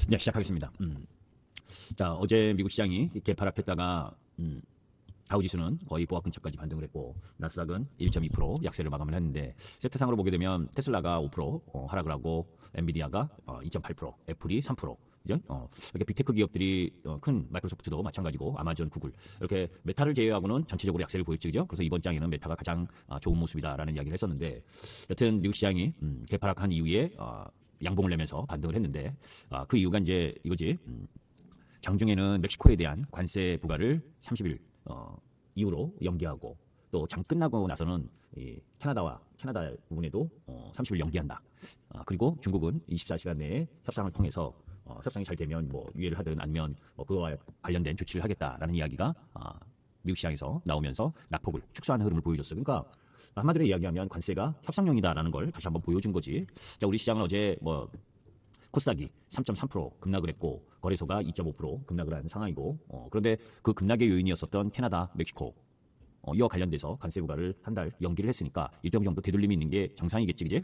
네, 시작하겠습니다. 자, 어제 미국 시장이 개파락했다가 다우지수는 거의 보합 근처까지 반등을 했고 나스닥은 1.2% 약세를 마감을 했는데 세트상으로 보게 되면 테슬라가 5% 하락을 하고 엔비디아가 2.8%, 애플이 3%. 그죠? 이렇게 빅테크 기업들이 큰 마이크로소프트도 마찬가지고 아마존, 구글 이렇게 메타를 제외하고는 전체적으로 약세를 보였죠, 그죠? 그래서 이번 장에는 메타가 가장 좋은 모습이다라는 이야기를 했었는데 여튼 미국 시장이 개파락한 이후에 양봉을 내면서 반등을 했는데 그 이유가 이제 이거지. 장중에는 멕시코에 대한 관세 부과를 30일 이후로 연기하고 또 장 끝나고 나서는 이 캐나다 부분에도 30일 연기한다. 그리고 중국은 24시간 내에 협상을 통해서 협상이 잘 되면 뭐 유예를 하든 아니면 뭐 그거와 관련된 조치를 하겠다라는 이야기가 미국 시장에서 나오면서 낙폭을 축소하는 흐름을 보여줬어. 그러니까 한마디로 이야기하면 관세가 협상용이다라는 걸 다시 한번 보여준 거지. 자, 우리 시장은 어제 뭐 코스닥이 3.3% 급락을 했고 거래소가 2.5% 급락을 한 상황이고 그런데 그 급락의 요인이었었던 캐나다, 멕시코 이와 관련돼서 관세 부과를 한 달 연기를 했으니까 일정 정도 되돌림이 있는 게 정상이겠지, 그제?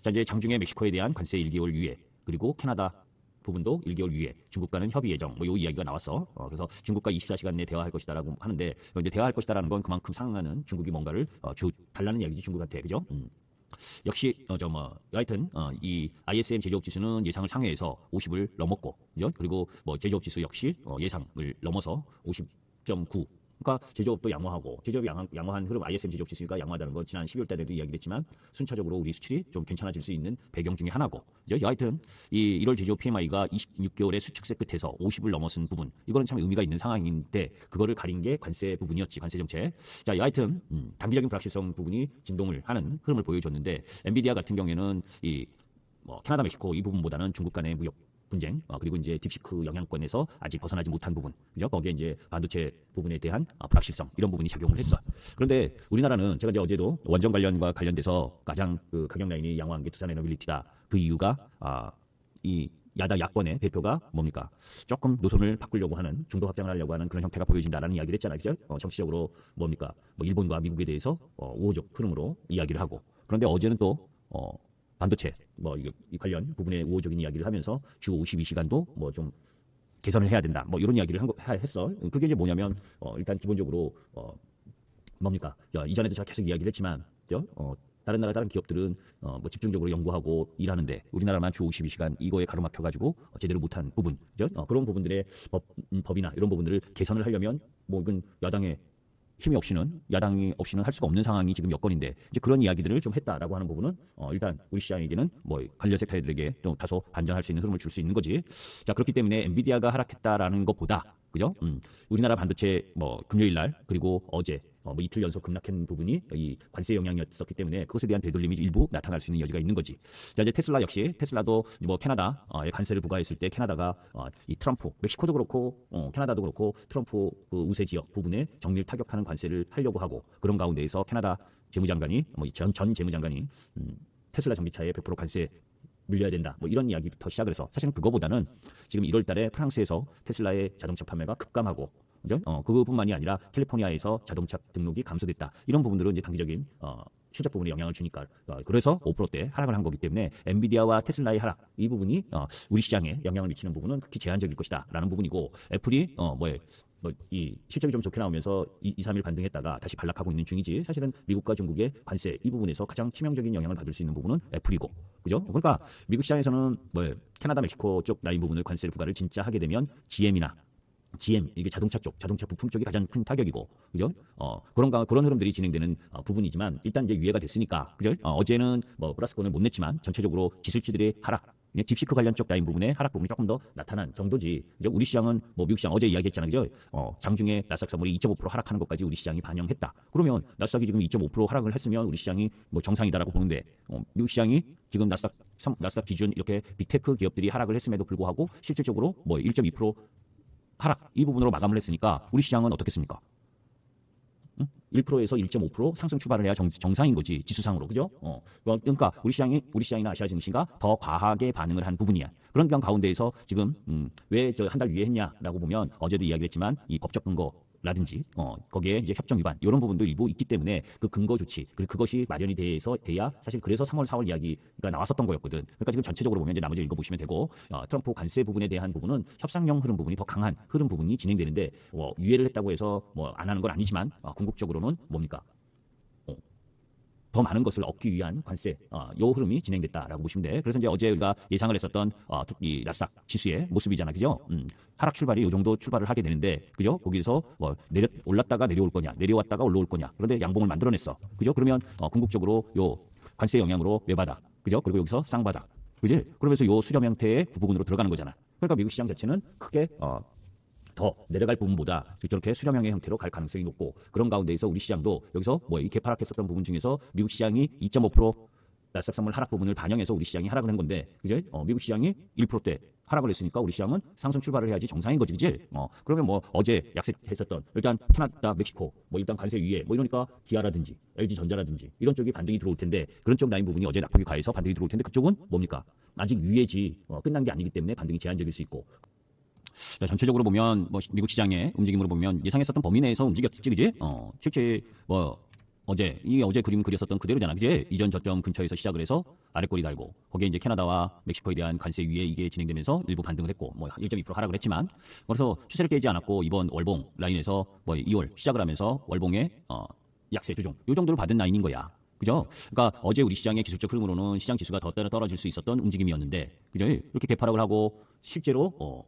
자, 이제 장중에 멕시코에 대한 관세 1개월 유예 그리고 캐나다 부분도 1개월 유예, 중국과는 협의 예정, 뭐 요 이야기가 나왔어. 그래서 중국과 24시간 내에 대화할 것이다라고 하는데 이제 대화할 것이다라는 건 그만큼 상응하는 중국이 뭔가를 달라는 이야기지 중국한테, 그죠? 역시 여하튼 이 ISM 제조업 지수는 예상을 상회해서 50을 넘었고, 그죠? 그리고 뭐 제조업 지수 역시 예상을 넘어서 50.9. 그러니까 제조업도 양호하고 제조업이 양호한 흐름 ISM 제조업 지수가 양호하다는 건 지난 12월 달에도 이야기를 했지만 순차적으로 우리 수출이 좀 괜찮아질 수 있는 배경 중에 하나고, 그죠? 여하튼 이 1월 제조업 PMI가 26개월의 수축세 끝에서 50을 넘어선 부분, 이거는 참 의미가 있는 상황인데 그거를 가린 게 관세 부분이었지, 관세 정책. 자, 여하튼 단기적인 불확실성 부분이 진동을 하는 흐름을 보여줬는데 엔비디아 같은 경우에는 이 캐나다, 멕시코 이 부분보다는 중국 간의 무역 분쟁 그리고 이제 딥시크 영향권에서 아직 벗어나지 못한 부분, 그죠? 거기에 이제 반도체 부분에 대한 불확실성 이런 부분이 작용을 했어. 그런데 우리나라는 제가 이제 어제도 원전 관련과 관련돼서 가장 그 가격 라인이 양호한 게 두산에너빌리티다. 그 이유가 이 야권의 대표가 뭡니까? 조금 노선을 바꾸려고 하는, 중도 확장을 하려고 하는 그런 형태가 보여진다라는 이야기를 했잖아요, 그죠? 정치적으로 뭡니까? 뭐 일본과 미국에 대해서 우호적 흐름으로 이야기를 하고, 그런데 어제는 또 반도체 이 관련 부분에 우호적인 이야기를 하면서 주 52시간도 뭐 좀 개선을 해야 된다. 뭐 이런 이야기를 했어. 그게 이제 뭐냐면 일단 기본적으로 뭡니까? 이전에도 제가 계속 이야기를 했지만 다른 나라 다른 기업들은 뭐 집중적으로 연구하고 일하는데 우리나라만 주 52시간 이거에 가로막혀가지고 제대로 못한 부분, 그죠? 그런 부분들의 법이나 이런 부분들을 개선을 하려면 뭐 이건 야당이 없이는 할 수가 없는 상황이 지금 여건인데 이제 그런 이야기들을 좀 했다라고 하는 부분은 일단 우리 시장에게는 뭐 관련 섹터들에게 좀 다소 반전할 수 있는 흐름을 줄 수 있는 거지. 자, 그렇기 때문에 엔비디아가 하락했다라는 것보다, 그죠? 우리나라 반도체 금요일 날 그리고 어제 이틀 연속 급락한 부분이 이 관세 영향이었었기 때문에 그것에 대한 되돌림이 일부 나타날 수 있는 여지가 있는 거지. 자, 이제 테슬라도 뭐 캐나다에 관세를 부과했을 때 캐나다가 이 트럼프, 멕시코도 그렇고 캐나다도 그렇고 트럼프 그 우세 지역 부분에 정밀 타격하는 관세를 하려고 하고, 그런 가운데에서 캐나다 재무장관이 전 재무장관이 테슬라 전기차에 100% 관세 물려야 된다, 뭐 이런 이야기부터 시작을 해서 사실은 그거보다는 지금 1월 달에 프랑스에서 테슬라의 자동차 판매가 급감하고, 그죠? 그뿐만이 아니라 캘리포니아에서 자동차 등록이 감소됐다. 이런 부분들은 이제 단기적인 실적 부분에 영향을 주니까 그래서 5%대 하락을 한 거기 때문에 엔비디아와 테슬라의 하락 이 부분이 우리 시장에 영향을 미치는 부분은 극히 제한적일 것이다라는 부분이고, 애플이 이 실적이 좀 좋게 나오면서 2-3일 반등했다가 다시 반락하고 있는 중이지, 사실은 미국과 중국의 관세 이 부분에서 가장 치명적인 영향을 받을 수 있는 부분은 애플이고, 그죠? 그러니까 미국 시장에서는 캐나다, 멕시코 쪽 라인 부분을 관세를 부과를 진짜 하게 되면 GM 이게 자동차 부품 쪽이 가장 큰 타격이고, 그죠? 그런 흐름들이 진행되는 부분이지만 일단 이제 유예가 됐으니까, 그죠? 어제는 플러스권을 못 냈지만 전체적으로 기술주들의 하락, 딥시크 관련 쪽 라인 부분의 하락 부분이 조금 더 나타난 정도지. 그죠? 우리 시장은 미국 시장 어제 이야기했잖아요, 그죠? 장중에 나스닥 선물이 2.5% 하락하는 것까지 우리 시장이 반영했다. 그러면 나스닥이 지금 2.5% 하락을 했으면 우리 시장이 정상이다라고 보는데 미국 시장이 지금 나스닥 기준 이렇게 빅테크 기업들이 하락을 했음에도 불구하고 실질적으로 1.2% 하락 이 부분으로 마감을 했으니까 우리 시장은 어떻겠습니까? 1%에서 1.5% 상승 출발을 해야 정상인 거지, 지수상으로, 그죠? 그러니까 우리 시장이나 아시아 증시가 더 과하게 반응을 한 부분이야. 그런 가운데에서 지금 왜 저 한 달 유예했냐라고 보면 어제도 이야기했지만 이 법적 근거 라든지 거기에 이제 협정 위반 이런 부분도 일부 있기 때문에 그 근거 조치 그리고 그것이 마련이 돼야 사실 그래서 3월 4월 이야기가 나왔었던 거였거든. 그러니까 지금 전체적으로 보면 이제 나머지 읽어보시면 되고 트럼프 관세 부분에 대한 부분은 협상형 흐름 부분이 더 강한 흐름 부분이 진행되는데 유예를 했다고 해서 안 하는 건 아니지만 궁극적으로는 뭡니까? 더 많은 것을 얻기 위한 관세, 요 흐름이 진행됐다라고 보시면 돼. 그래서 이제 어제 우리가 예상을 했었던 이 나스닥 지수의 모습이잖아, 그죠? 하락 출발이 요 정도 출발을 하게 되는데, 그죠? 거기서 올랐다가 내려올 거냐, 내려왔다가 올라올 거냐. 그런데 양봉을 만들어냈어, 그죠? 그러면 궁극적으로 요 관세 영향으로 외바닥, 그죠? 그리고 여기서 쌍바닥, 그지? 그러면서 요 수렴 형태의 부분으로 들어가는 거잖아. 그러니까 미국 시장 자체는 크게 더 내려갈 부분보다 저렇게 수렴형의 형태로 갈 가능성이 높고 그런 가운데에서 우리 시장도 여기서 이 개파락했었던 부분 중에서 미국 시장이 2.5% 나스닥 선물 하락 부분을 반영해서 우리 시장이 하락을 한 건데 그죠? 미국 시장이 1%대 하락을 했으니까 우리 시장은 상승 출발을 해야지 정상인 거지, 그지? 그러면 어제 약세했었던 일단 캐나다, 멕시코 일단 관세 위에 이러니까 기아라든지 LG전자라든지 이런 쪽이 반등이 들어올 텐데 그런 쪽 라인 부분이 어제 낙폭이 과해서 반등이 들어올 텐데 그쪽은 뭡니까? 아직 위에지 끝난 게 아니기 때문에 반등이 제한적일 수 있고. 전체적으로 보면 미국 시장의 움직임으로 보면 예상했었던 범위 내에서 움직였지, 그지? 실제 어제 그림 그렸었던 그대로잖아, 그지? 이전 저점 근처에서 시작을 해서 아래꼬리 달고 거기에 이제 캐나다와 멕시코에 대한 관세 위에 이게 진행되면서 일부 반등을 했고 1.2% 하락을 했지만 그래서 추세를 깨지 않았고 이번 월봉 라인에서 2월 시작을 하면서 월봉의 약세 조정 이 정도를 받은 라인인 거야. 그죠? 그러니까 어제 우리 시장의 기술적 흐름으로는 시장 지수가 더 떨어질 수 있었던 움직임이었는데, 그죠? 이렇게 개파락을 하고 실제로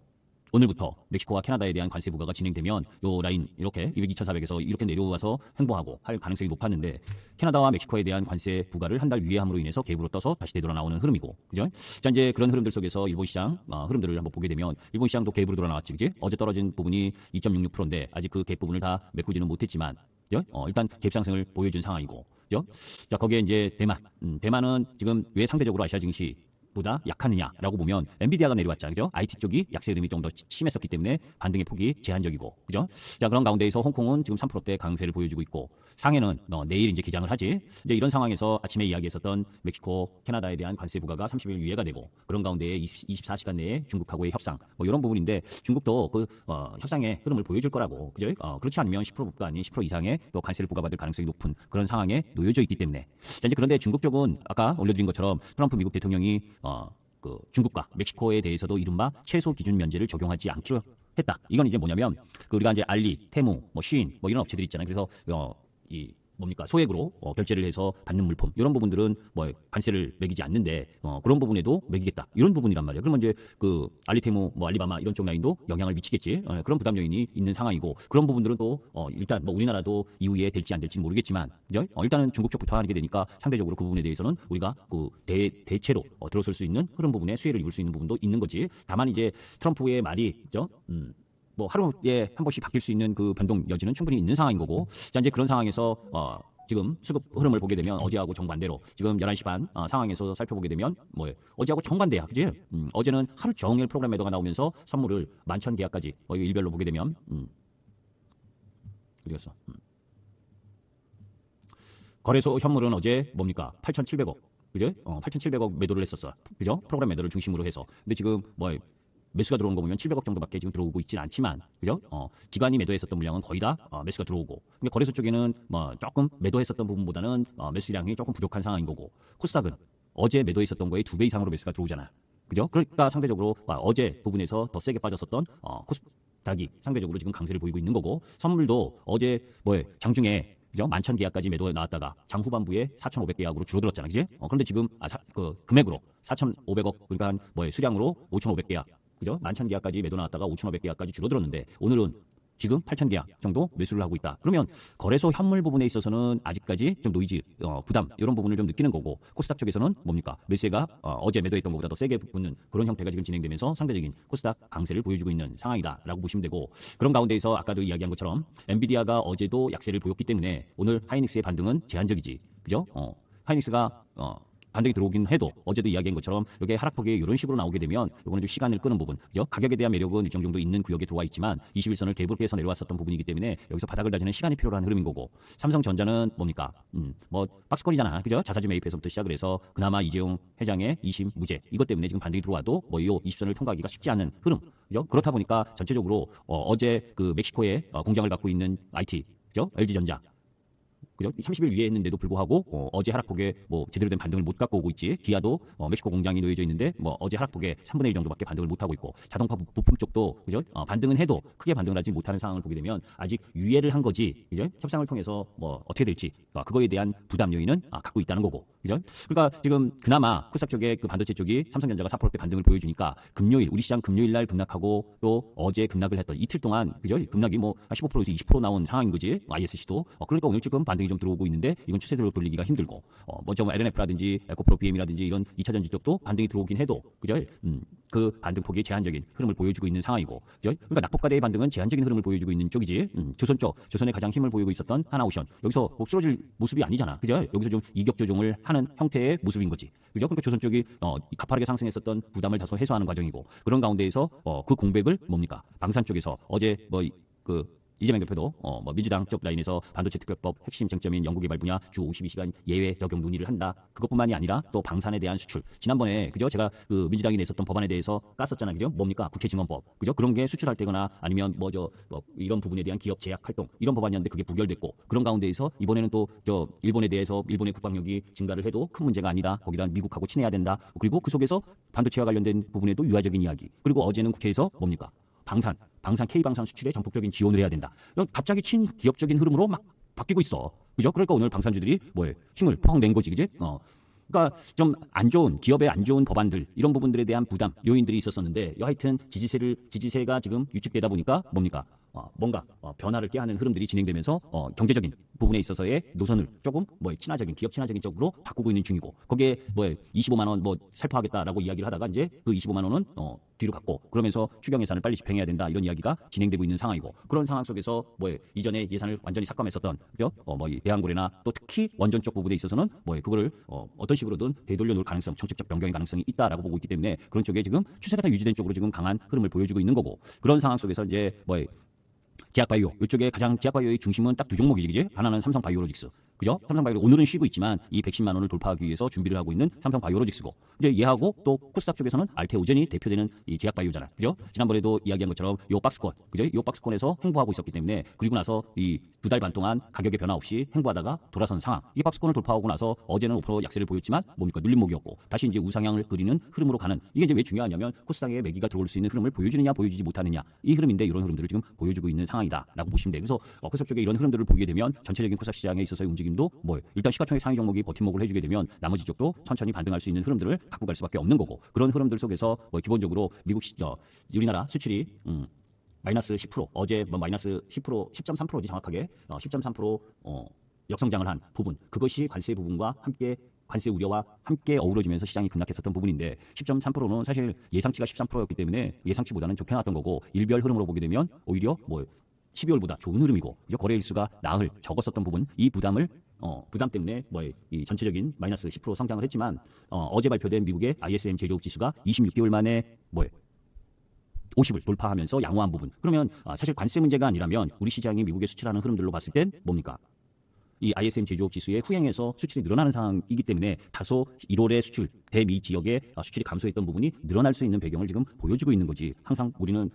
오늘부터 멕시코와 캐나다에 대한 관세 부과가 진행되면 요 라인 이렇게 202,400에서 이렇게 내려와서 행보하고 할 가능성이 높았는데 캐나다와 멕시코에 대한 관세 부과를 한 달 유예함으로 인해서 갭으로 떠서 다시 되돌아나오는 흐름이고, 그죠? 자, 이제 그런 흐름들 속에서 일본 시장 흐름들을 한번 보게 되면 일본 시장도 갭으로 돌아나왔지, 그지? 어제 떨어진 부분이 2.66%인데 아직 그 갭 부분을 다 메꾸지는 못했지만, 그죠? 일단 갭 상승을 보여준 상황이고, 그죠? 자, 거기에 이제 대만은 지금 왜 상대적으로 아시아 증시 보다 약하느냐라고 보면 엔비디아가 내려왔잖아, 그죠? IT 쪽이 약세 흐름이 좀 더 심했었기 때문에 반등의 폭이 제한적이고, 그죠? 자, 그런 가운데에서 홍콩은 지금 3%대 강세를 보여주고 있고 상해는 내일 이제 기장을 하지. 이제 이런 상황에서 아침에 이야기했었던 멕시코, 캐나다에 대한 관세 부과가 30일 유예가 되고 그런 가운데에 24시간 내에 중국하고의 협상 이런 부분인데 중국도 그 협상의 흐름을 보여줄 거라고, 그죠? 그렇지 않으면 10%가 아닌 10% 이상의 또 관세를 부과받을 가능성이 높은 그런 상황에 놓여져 있기 때문에. 자, 이제 그런데 중국 쪽은 아까 올려드린 것처럼 트럼프 미국 대통령이 그 중국과 멕시코에 대해서도 이른바 최소 기준 면제를 적용하지 않기로 했다. 이건 이제 뭐냐면 우리가 이제 알리, 테무, 쉬인 이런 업체들 있잖아요. 그래서 이 뭡니까 소액으로 결제를 해서 받는 물품 이런 부분들은 관세를 매기지 않는데 그런 부분에도 매기겠다 이런 부분이란 말이에요. 그러면 이제 그 알리테무 알리바마 이런 쪽 라인도 영향을 미치겠지. 그런 부담 요인이 있는 상황이고 그런 부분들은 또 일단 우리나라도 이후에 될지 안 될지는 모르겠지만 그죠? 일단은 중국 쪽부터 하게 되니까 상대적으로 그 부분에 대해서는 우리가 그 대체로 들어설 수 있는 흐름 부분에 수혜를 입을 수 있는 부분도 있는 거지. 다만 이제 트럼프의 말이 그죠? 하루에 한 번씩 바뀔 수 있는 그 변동 여지는 충분히 있는 상황인 거고. 자, 이제 그런 상황에서 지금 수급 흐름을 보게 되면 어제하고 정반대로 지금 11시 반 상황에서 살펴보게 되면 어제하고 정반대야, 그지? 어제는 하루 종일 프로그램 매도가 나오면서 선물을 11,000계약까지 일별로 보게 되면 어디 갔어? 거래소 현물은 어제 뭡니까? 8,700억, 그죠? 8,700억 매도를 했었어, 그죠? 프로그램 매도를 중심으로 해서. 근데 지금 매수가 들어온 거 보면 700억 정도밖에 지금 들어오고 있지는 않지만, 그죠? 기관이 매도했었던 물량은 거의 다 매수가 들어오고, 근데 거래소 쪽에는 조금 매도했었던 부분보다는 매수량이 조금 부족한 상황인 거고, 코스닥은 어제 매도했었던 거에 2배 이상으로 매수가 들어오잖아, 그죠? 그러니까 상대적으로 어제 부분에서 더 세게 빠졌었던 코스닥이 상대적으로 지금 강세를 보이고 있는 거고, 선물도 어제 장중에 그죠? 11,000계약까지 매도 나왔다가 장 후반부에 4,500계약으로 줄어들었잖아, 그지? 그런데 지금 그 금액으로 4,500억 그러니까 수량으로 5,500계약, 그죠? 11,000계약까지 매도 나왔다가 5,500계약까지 줄어들었는데 오늘은 지금 8,000계약 정도 매수를 하고 있다. 그러면 거래소 현물 부분에 있어서는 아직까지 좀 노이즈 부담 이런 부분을 좀 느끼는 거고, 코스닥 쪽에서는 뭡니까? 매수가 어제 매도했던 것보다 더 세게 붙는 그런 형태가 지금 진행되면서 상대적인 코스닥 강세를 보여주고 있는 상황이다라고 보시면 되고, 그런 가운데에서 아까도 이야기한 것처럼 엔비디아가 어제도 약세를 보였기 때문에 오늘 하이닉스의 반등은 제한적이지, 그죠? 하이닉스가 반등이 들어오긴 해도 어제도 이야기한 것처럼 이게 하락폭이 이런 식으로 나오게 되면 이거는 좀 시간을 끄는 부분, 그죠? 가격에 대한 매력은 일정 정도 있는 구역에 들어와 있지만 21선을 대부분에서 내려왔었던 부분이기 때문에 여기서 바닥을 다지는 시간이 필요한 흐름인 거고, 삼성전자는 뭡니까? 뭐 박스권이잖아, 그죠? 자사주 매입에서부터 시작을 해서 그나마 이재용 회장의 2심 무죄 이것 때문에 지금 반등이 들어와도 뭐 이 20선을 통과하기가 쉽지 않은 흐름, 그죠? 그렇다 보니까 전체적으로 어제 그 멕시코에 공장을 갖고 있는 IT, 그죠? LG전자, 그죠? 30일 위에 했는데도 불구하고 어제 하락폭에 뭐 제대로 된 반등을 못 갖고 오고 있지. 기아도 멕시코 공장이 놓여져 있는데 뭐 어제 하락폭에 3분의 1 정도밖에 반등을 못 하고 있고, 자동차 부품 쪽도 그죠? 반등은 해도 크게 반등을 하지 못하는 상황을 보게 되면 아직 유예를 한 거지, 그죠? 협상을 통해서 뭐 어떻게 될지 그거에 대한 부담 요인은 갖고 있다는 거고, 그죠? 그러니까 지금 그나마 코스닥 쪽에 그 반도체 쪽이 삼성전자가 4%대 반등을 보여주니까 금요일 우리 시장 금요일 날 급락하고 또 어제 급락을 했던 이틀 동안, 그죠? 급락이 뭐 15%에서 20% 나온 상황인 거지. ISC도 그러니까 오늘 지금 반등이 좀 들어오고 있는데 이건 추세대로 돌리기가 힘들고, 뭐좀 LNF라든지 에코프로 BM이라든지 이런 2차 전지 쪽도 반등이 들어오긴 해도, 그죠? 그 반등폭이 제한적인 흐름을 보여주고 있는 상황이고, 그죠? 그러니까 낙폭과대의 반등은 제한적인 흐름을 보여주고 있는 쪽이지. 조선 쪽, 조선에 가장 힘을 보이고 있었던 하나오션 여기서 뭐 쓰러질 모습이 아니잖아, 그죠? 여기서 좀 이격 조정을 하는 형태의 모습인 거지, 그죠? 그러니까 조선 쪽이 가파르게 상승했었던 부담을 다소 해소하는 과정이고, 그런 가운데에서 그 공백을 뭡니까? 방산 쪽에서 어제 이재명 대표도 뭐 민주당 쪽 라인에서 반도체 특별법 핵심 쟁점인 연구개발 분야 주 52시간 예외 적용 논의를 한다. 그것뿐만이 아니라 또 방산에 대한 수출. 지난번에 그죠? 제가 그 민주당이 냈었던 법안에 대해서 깠었잖아요, 그죠? 뭡니까? 국회 증언법, 그죠? 그런 게 수출할 때거나 아니면 이런 부분에 대한 기업 제약 활동 이런 법안이었는데 그게 부결됐고, 그런 가운데에서 이번에는 또 일본에 대해서 일본의 국방력이 증가를 해도 큰 문제가 아니다. 거기다 미국하고 친해야 된다. 그리고 그 속에서 반도체와 관련된 부분에도 유화적인 이야기. 그리고 어제는 국회에서 뭡니까? 방산 K방산 수출에 전폭적인 지원을 해야 된다. 갑자기 친기업적인 흐름으로 막 바뀌고 있어, 그죠? 그러니까 오늘 방산주들이 힘을 펑 낸 거지, 그지? 그러니까 좀 안 좋은 기업의 안 좋은 법안들 이런 부분들에 대한 부담 요인들이 있었었는데, 여하튼 지지세가 지금 유축되다 보니까 뭡니까? 뭔가 변화를 꾀하는 흐름들이 진행되면서 경제적인 부분에 있어서의 노선을 조금 친화적인 기업 친화적인 쪽으로 바꾸고 있는 중이고, 거기에 25만 원 살포하겠다라고 이야기를 하다가 이제 그 25만 원은 뒤로 갔고, 그러면서 추경 예산을 빨리 집행해야 된다 이런 이야기가 진행되고 있는 상황이고, 그런 상황 속에서 이전에 예산을 완전히 삭감했었던, 그죠? 이 대한고래나 또 특히 원전 쪽 부분에 있어서는 그거를 어떤 식으로든 되돌려 놓을 가능성, 정책적 변경의 가능성이 있다라고 보고 있기 때문에 그런 쪽에 지금 추세가 다 유지된 쪽으로 지금 강한 흐름을 보여주고 있는 거고, 그런 상황 속에서 이제 제약바이오 이쪽에 가장 제약바이오의 중심은 딱 두 종목이지, 그지? 하나는 삼성바이오로직스, 그죠? 삼성바이오 오늘은 쉬고 있지만 이 110만 원을 돌파하기 위해서 준비를 하고 있는 삼성바이오로직스고, 이제 얘하고 또 코스닥 쪽에서는 알테오젠이 대표되는 이 제약바이오잖아, 그죠? 지난번에도 이야기한 것처럼 요 박스권, 그죠? 요 박스권에서 횡보하고 있었기 때문에, 그리고 나서 이 2달 반 동안 가격의 변화 없이 횡보하다가 돌아선 상황. 이 박스권을 돌파하고 나서 어제는 5% 약세를 보였지만 뭡니까? 눌림목이었고 다시 이제 우상향을 그리는 흐름으로 가는, 이게 이제 왜 중요하냐면 코스닥에 매기가 들어올 수 있는 흐름을 보여주느냐 보여주지 못하느냐 이 흐름인데, 이런 흐름들을 지금 보여주고 있는 상황이다라고 보시면 돼요. 그래서 코스닥 쪽에 이런 흐름들을 보게 되면 전체적인 코스닥 시장에 있어서의 움직임도 일단 시가총액 상위 종목이 버팀목을 해주게 되면 나머지 쪽도 천천히 반등할 수 있는 흐름들을 갖고 갈 수밖에 없는 거고, 그런 흐름들 속에서 기본적으로 미국 우리나라 수출이 마이너스 10%, 어제 마이너스 10%, 10.3%지 정확하게 10.3% 역성장을 한 부분, 그것이 관세 부분과 함께 관세 우려와 함께 어우러지면서 시장이 급락했었던 부분인데, 10.3%는 사실 예상치가 13%였기 때문에 예상치보다는 좋게 나왔던 거고, 일별 흐름으로 보게 되면 오히려 12월보다 좋은 흐름이고, 거래 일수가 나흘 적었었던 부분, 이 부담 때문에 이 전체적인 마이너스 10% 성장을 했지만, 어제 발표된 미국의 ISM 제조업 지수가 26개월 만에 50을 돌파하면서 양호한 부분. 그러면 사실 관세 문제가 아니라면 우리 시장이 미국에 수출하는 흐름들로 봤을 땐 뭡니까? 이 ISM 제조업 지수에 후행해서 수출이 늘어나는 상황이기 때문에 다소 1월의 수출, 대미 지역의 수출이 감소했던 부분이 늘어날 수 있는 배경을 지금 보여주고 있는 거지. 항상 우리는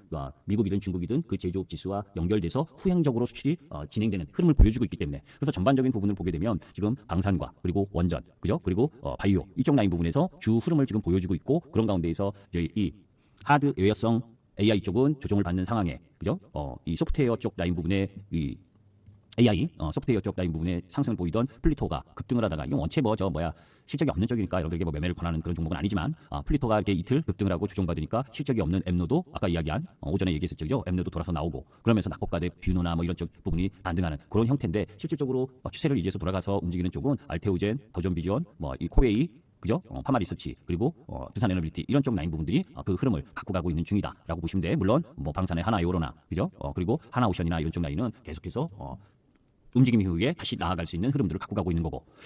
미국이든 중국이든 그 제조업 지수와 연결돼서 후행적으로 수출이 진행되는 흐름을 보여주고 있기 때문에, 그래서 전반적인 부분을 보게 되면 지금 방산과 그리고 원전, 그죠? 그리고 바이오 이쪽 라인 부분에서 주 흐름을 지금 보여주고 있고, 그런 가운데에서 이 하드웨어성 AI 쪽은 조정을 받는 상황에, 그죠? 이 소프트웨어 쪽 라인 부분에 이 AI 소프트웨어 쪽 라인 부분에 상승을 보이던 플리토가 급등을 하다가, 이건 원체 실적이 없는 쪽이니까 여러분들에게 매매를 권하는 그런 종목은 아니지만, 플리토가 이렇게 이틀 급등을 하고 조정받으니까 실적이 없는 엠노도 아까 이야기한 오전에 얘기했었죠, 그죠? 엠노도 돌아서 나오고, 그러면서 낙폭과대 뷰노나 이런 쪽 부분이 반등하는 그런 형태인데, 실질적으로 추세를 유지해서 돌아가서 움직이는 쪽은 알테오젠, 더존비전, 이 코웨이, 그죠? 파마리서치, 그리고 두산 에너빌리티 이런 쪽 라인 부분들이 그 흐름을 갖고 가고 있는 중이다라고 보시면 돼. 물론 방산의 하나요로나, 그죠? 그리고 하나오션이나 이런 쪽 라인은 계속해서 움직임 이후에 다시 나아갈 수 있는 흐름들을 갖고 가고 있는 거고,